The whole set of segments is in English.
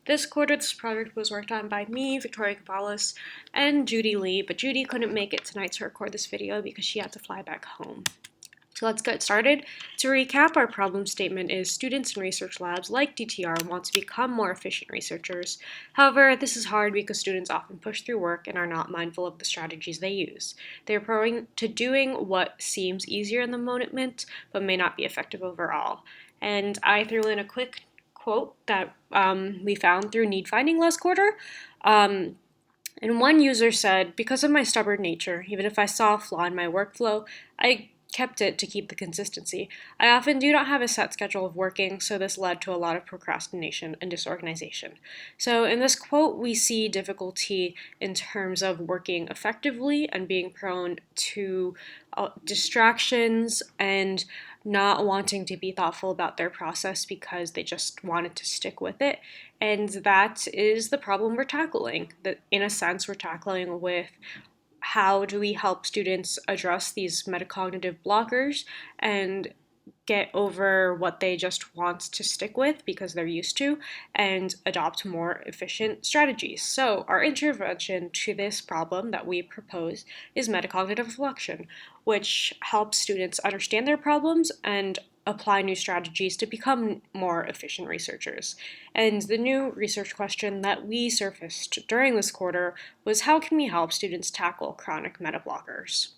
This quarter, this project was worked on by me, Victoria Cavallis, and Judy Lee, but Judy couldn't make it tonight to record this video because she had to fly back home. So let's get started. To recap, our problem statement is students in research labs like DTR want to become more efficient researchers. However, this is hard because students often push through work and are not mindful of the strategies they use. They are prone to doing what seems easier in the moment, but may not be effective overall. And I threw in a quick quote that we found through need finding last quarter. And one user said, "Because of my stubborn nature, even if I saw a flaw in my workflow, I kept it to keep the consistency. I often do not have a set schedule of working, so this led to a lot of procrastination and disorganization." So in this quote, we see difficulty in terms of working effectively and being prone to distractions and not wanting to be thoughtful about their process because they just wanted to stick with it. And that is the problem we're tackling. That, in a sense, we're tackling with how do we help students address these metacognitive blockers and get over what they just want to stick with because they're used to and adopt more efficient strategies. So our intervention to this problem that we propose is metacognitive reflection, which helps students understand their problems and apply new strategies to become more efficient researchers. And the new research question that we surfaced during this quarter was, how can we help students tackle chronic meta blockers?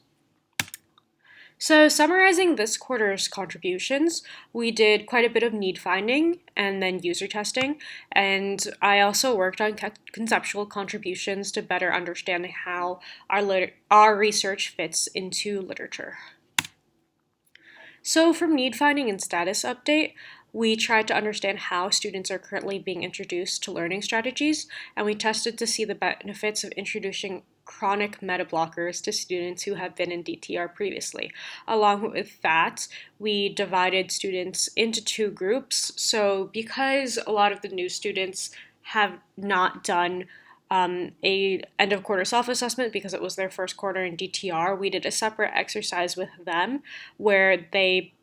So summarizing this quarter's contributions, we did quite a bit of need finding and then user testing, and I also worked on conceptual contributions to better understand how our research fits into literature. So from need finding and status update, we tried to understand how students are currently being introduced to learning strategies, and we tested to see the benefits of introducing chronic meta blockers to students who have been in DTR previously. Along with that, we divided students into two groups. So because a lot of the new students have not done a end of quarter self-assessment because it was their first quarter in DTR, we did a separate exercise with them where they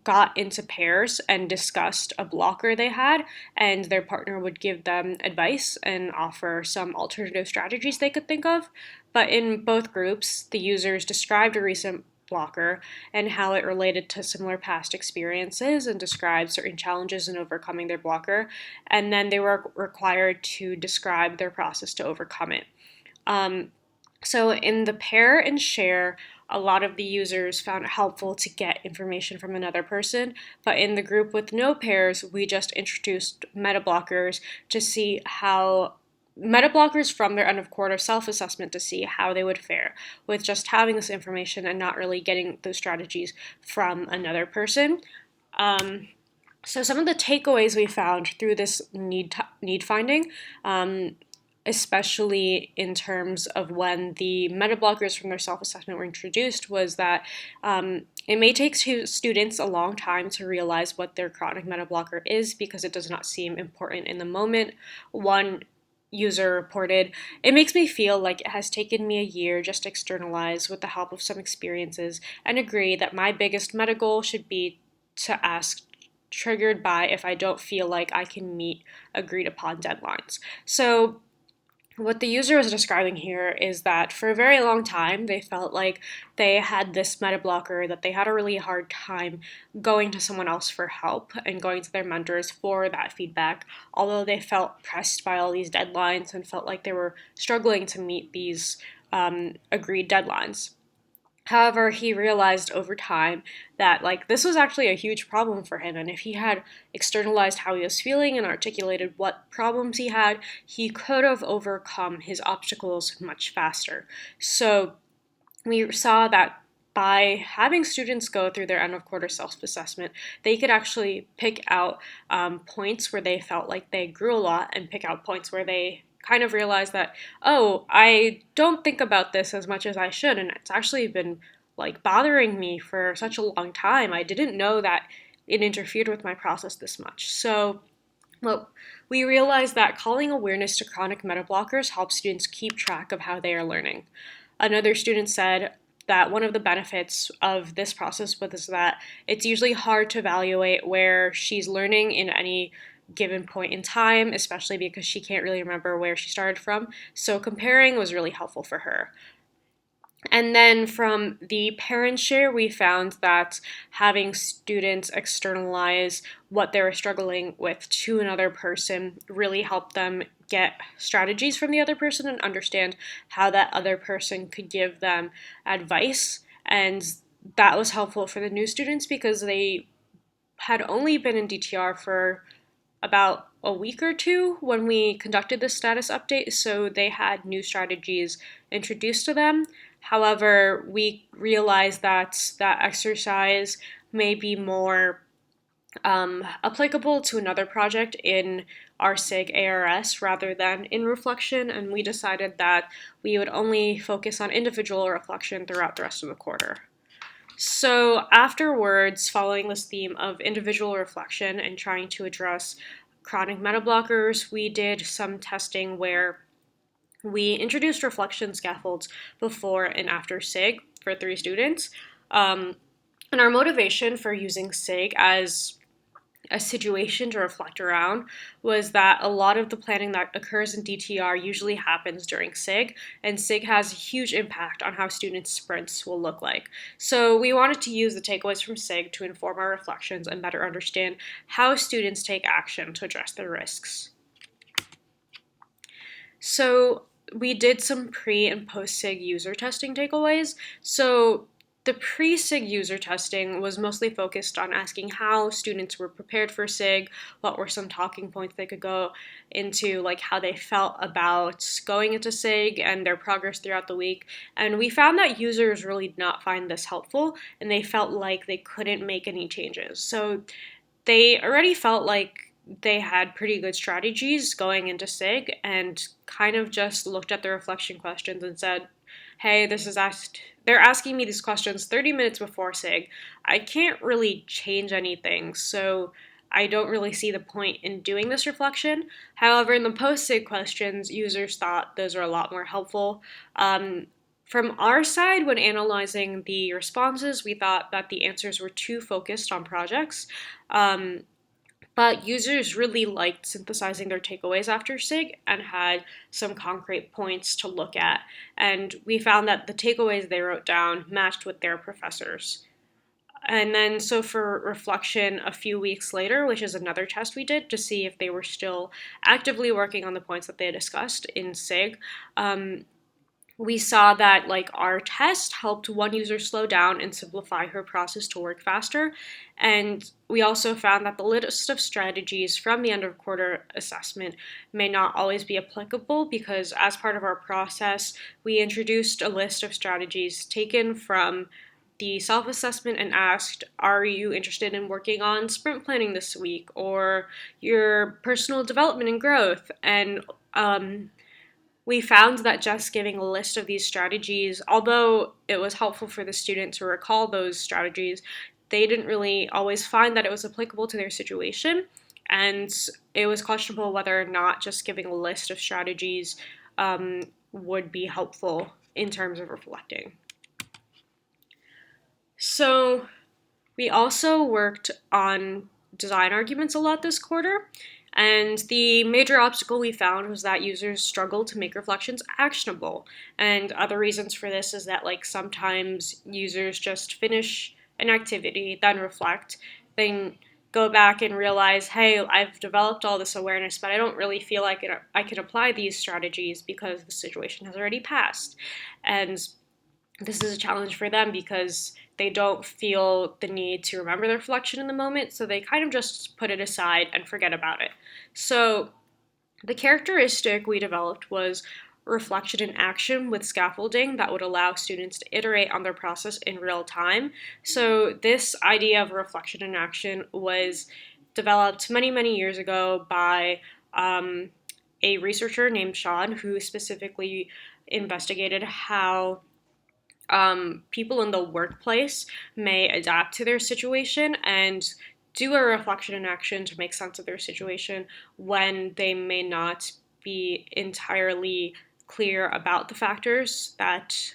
got into pairs and discussed a blocker they had, and their partner would give them advice and offer some alternative strategies they could think of. But in both groups, the users described a recent blocker and how it related to similar past experiences and described certain challenges in overcoming their blocker, and then they were required to describe their process to overcome it. So in the pair and share, a lot of the users found it helpful to get information from another person, but in the group with no pairs, we just introduced meta blockers to see how meta blockers from their end of quarter self-assessment to see how they would fare with just having this information and not really getting those strategies from another person. So some of the takeaways we found through this need finding, especially in terms of when the meta blockers from their self-assessment were introduced, was that it may take students a long time to realize what their chronic meta blocker is because it does not seem important in the moment. One user reported, "It makes me feel like it has taken me a year just to externalize with the help of some experiences and agree that my biggest meta goal should be to ask triggered by if I don't feel like I can meet agreed upon deadlines." So what the user is describing here is that for a very long time, they felt like they had this meta blocker, that they had a really hard time going to someone else for help and going to their mentors for that feedback, although they felt pressed by all these deadlines and felt like they were struggling to meet these agreed deadlines. However, he realized over time that this was actually a huge problem for him, and if he had externalized how he was feeling and articulated what problems he had, he could have overcome his obstacles much faster. So we saw that by having students go through their end of quarter self-assessment, they could actually pick out points where they felt like they grew a lot and pick out points where they kind of realized that, oh, I don't think about this as much as I should, and it's actually been bothering me for such a long time. I didn't know that it interfered with my process this much. So we realized that calling awareness to chronic meta blockers helps students keep track of how they are learning. Another student said that one of the benefits of this process was that it's usually hard to evaluate where she's learning in any given point in time, especially because she can't really remember where she started from. So comparing was really helpful for her. And then from the parent share, we found that having students externalize what they were struggling with to another person really helped them get strategies from the other person and understand how that other person could give them advice. And that was helpful for the new students because they had only been in DTR for about a week or two when we conducted the status update, so they had new strategies introduced to them. However, we realized that that exercise may be more applicable to another project in our SIG ARS rather than in reflection, and we decided that we would only focus on individual reflection throughout the rest of the quarter. So, afterwards, following this theme of individual reflection and trying to address chronic meta blockers, we did some testing where we introduced reflection scaffolds before and after SIG for 3 students. And our motivation for using SIG as a situation to reflect around was that a lot of the planning that occurs in DTR usually happens during SIG, and SIG has a huge impact on how students' sprints will look like. So we wanted to use the takeaways from SIG to inform our reflections and better understand how students take action to address their risks. So we did some pre and post SIG user testing takeaways. So the pre-SIG user testing was mostly focused on asking how students were prepared for SIG, what were some talking points they could go into, like how they felt about going into SIG and their progress throughout the week. And we found that users really did not find this helpful, and they felt like they couldn't make any changes. So they already felt like they had pretty good strategies going into SIG and kind of just looked at the reflection questions and said, hey, they're asking me these questions 30 minutes before SIG. I can't really change anything, so I don't really see the point in doing this reflection. However, in the post-SIG questions, users thought those were a lot more helpful. From our side, when analyzing the responses, we thought that the answers were too focused on projects. But users really liked synthesizing their takeaways after SIG and had some concrete points to look at. And we found that the takeaways they wrote down matched with their professors. And then, so for reflection a few weeks later, which is another test we did to see if they were still actively working on the points that they discussed in SIG, we saw that like our test helped one user slow down and simplify her process to work faster. And we also found that the list of strategies from the end of quarter assessment may not always be applicable because as part of our process, we introduced a list of strategies taken from the self-assessment and asked, are you interested in working on sprint planning this week or your personal development and growth? And we found that just giving a list of these strategies, although it was helpful for the student to recall those strategies, they didn't really always find that it was applicable to their situation. And it was questionable whether or not just giving a list of strategies would be helpful in terms of reflecting. So we also worked on design arguments a lot this quarter. And the major obstacle we found was that users struggle to make reflections actionable. And other reasons for this is that like sometimes users just finish an activity, then reflect, then go back and realize, hey, I've developed all this awareness, but I don't really feel like I can apply these strategies because the situation has already passed. And this is a challenge for them because they don't feel the need to remember the reflection in the moment, so they kind of just put it aside and forget about it. So the characteristic we developed was reflection in action with scaffolding that would allow students to iterate on their process in real time. So this idea of reflection in action was developed many, many years ago by a researcher named Sean, who specifically investigated how people in the workplace may adapt to their situation and do a reflection in action to make sense of their situation when they may not be entirely clear about the factors that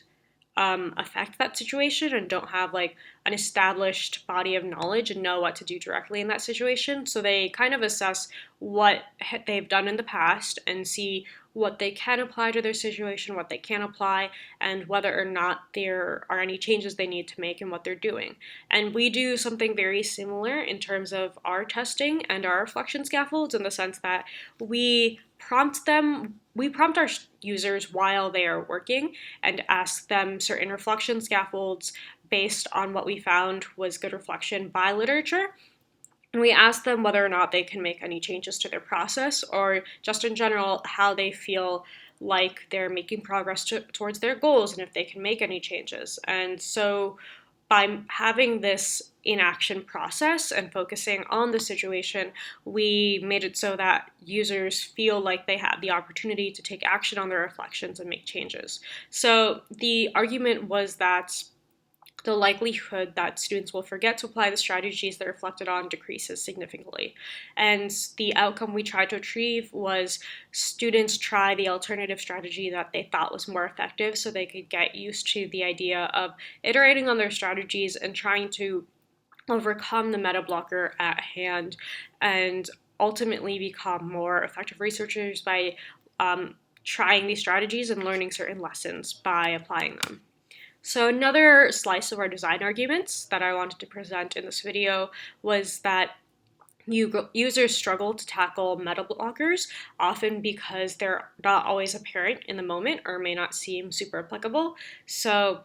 affect that situation and don't have like an established body of knowledge and know what to do directly in that situation. So they kind of assess what they've done in the past and see what they can apply to their situation, what they can apply, and whether or not there are any changes they need to make in what they're doing. And we do something very similar in terms of our testing and our reflection scaffolds, in the sense that we prompt our users while they are working and ask them certain reflection scaffolds based on what we found was good reflection by literature. And we ask them whether or not they can make any changes to their process, or just in general how they feel like they're making progress towards their goals and if they can make any changes. And so by having this in-action process and focusing on the situation, we made it so that users feel like they have the opportunity to take action on their reflections and make changes. So the argument was that the likelihood that students will forget to apply the strategies they reflected on decreases significantly. And the outcome we tried to achieve was students try the alternative strategy that they thought was more effective, so they could get used to the idea of iterating on their strategies and trying to overcome the meta blocker at hand, and ultimately become more effective researchers by trying these strategies and learning certain lessons by applying them. So another slice of our design arguments that I wanted to present in this video was that users struggle to tackle meta blockers, often because they're not always apparent in the moment or may not seem super applicable. So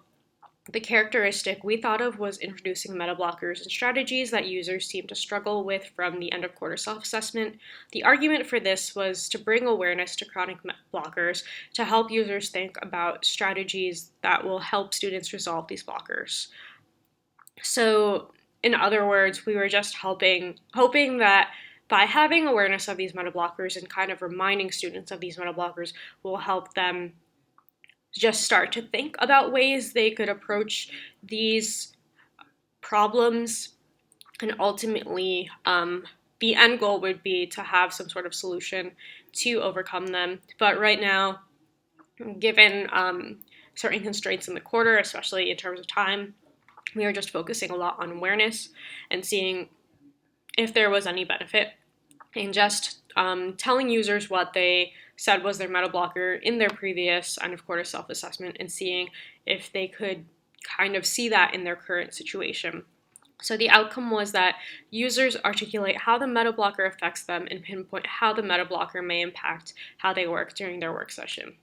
the characteristic we thought of was introducing meta blockers and strategies that users seem to struggle with from the end of quarter self-assessment. The argument for this was to bring awareness to chronic blockers to help users think about strategies that will help students resolve these blockers. So in other words, we were just hoping that by having awareness of these meta blockers and kind of reminding students of these meta blockers will help them just start to think about ways they could approach these problems, and ultimately the end goal would be to have some sort of solution to overcome them. But right now, given certain constraints in the quarter, especially in terms of time, we are just focusing a lot on awareness and seeing if there was any benefit in just telling users what they said was their meta blocker in their previous end of quarter self-assessment and seeing if they could kind of see that in their current situation. So the outcome was that users articulate how the meta blocker affects them and pinpoint how the meta blocker may impact how they work during their work session.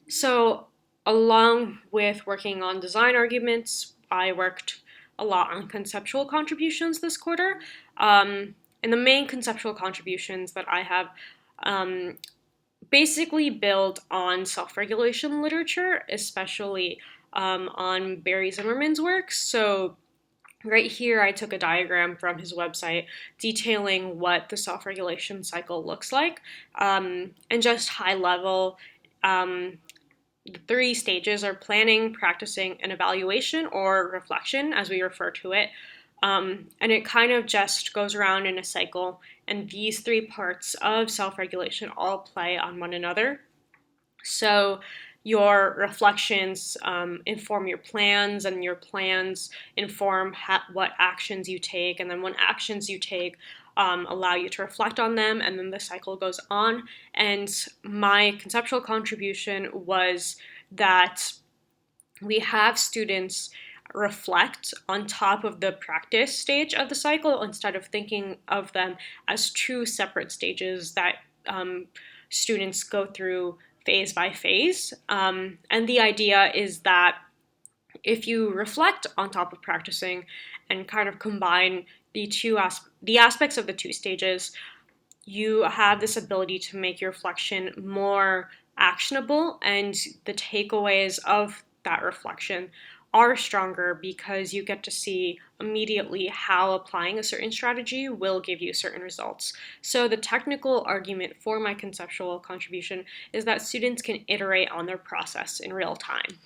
So along with working on design arguments, I worked a lot on conceptual contributions this quarter. And the main conceptual contributions that I have basically build on self-regulation literature, especially on Barry Zimmerman's work. So right here, I took a diagram from his website detailing what the self-regulation cycle looks like, and just high level. The three stages are planning, practicing, and evaluation, or reflection, as we refer to it. And it kind of just goes around in a cycle, and these three parts of self-regulation all play on one another. So your reflections inform your plans, and your plans inform what actions you take, and then when actions you take allow you to reflect on them, and then the cycle goes on. And my conceptual contribution was that we have students reflect on top of the practice stage of the cycle, instead of thinking of them as two separate stages that students go through phase by phase. And the idea is that if you reflect on top of practicing and kind of combine the aspects of the two stages, you have this ability to make your reflection more actionable, and the takeaways of that reflection are stronger because you get to see immediately how applying a certain strategy will give you certain results. So the technical argument for my conceptual contribution is that students can iterate on their process in real time.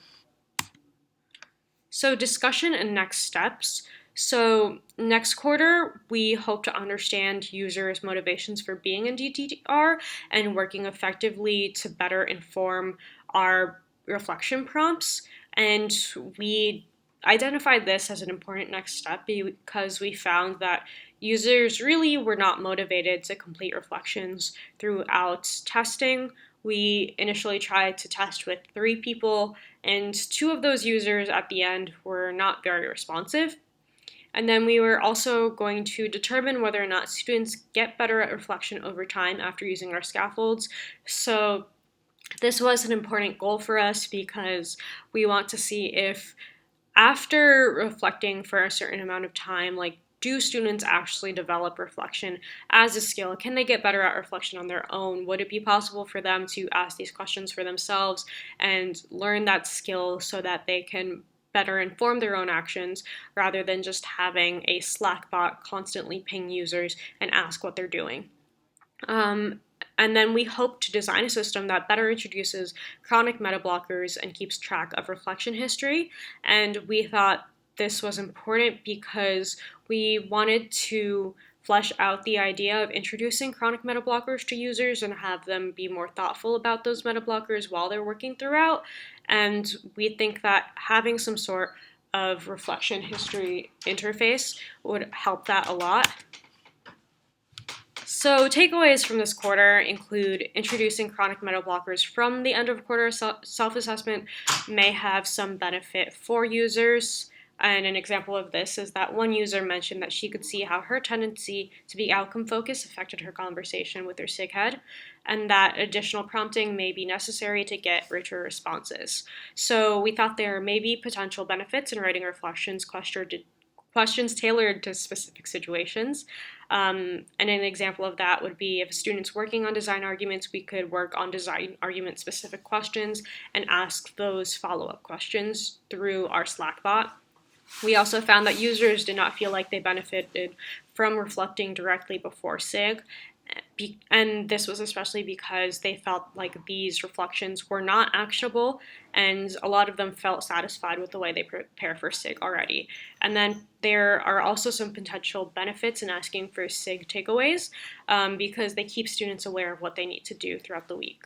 So discussion and next steps. So next quarter, we hope to understand users' motivations for being in DTR and working effectively to better inform our reflection prompts. And we identified this as an important next step because we found that users really were not motivated to complete reflections throughout testing. We initially tried to test with 3 people, and 2 of those users at the end were not very responsive. And then we were also going to determine whether or not students get better at reflection over time after using our scaffolds. So this was an important goal for us because we want to see if after reflecting for a certain amount of time, like, do students actually develop reflection as a skill? Can they get better at reflection on their own? Would it be possible for them to ask these questions for themselves and learn that skill so that they can better inform their own actions rather than just having a Slack bot constantly ping users and ask what they're doing? Um, and then we hope to design a system that better introduces chronic meta blockers and keeps track of reflection history. And we thought this was important because we wanted to flesh out the idea of introducing chronic meta blockers to users and have them be more thoughtful about those meta blockers while they're working throughout. And we think that having some sort of reflection history interface would help that a lot. So takeaways from this quarter include introducing chronic meta blockers from the end of quarter self-assessment may have some benefit for users. And an example of this is that one user mentioned that she could see how her tendency to be outcome focused affected her conversation with her SIG head, and that additional prompting may be necessary to get richer responses. So we thought there may be potential benefits in writing reflections questions tailored to specific situations. And an example of that would be if a student's working on design arguments, we could work on design argument specific questions and ask those follow-up questions through our Slack bot. We also found that users did not feel like they benefited from reflecting directly before SIG, and this was especially because they felt like these reflections were not actionable, and a lot of them felt satisfied with the way they prepare for SIG already. And then there are also some potential benefits in asking for SIG takeaways because they keep students aware of what they need to do throughout the week.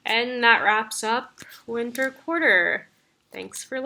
And that wraps up winter quarter. Thanks for listening.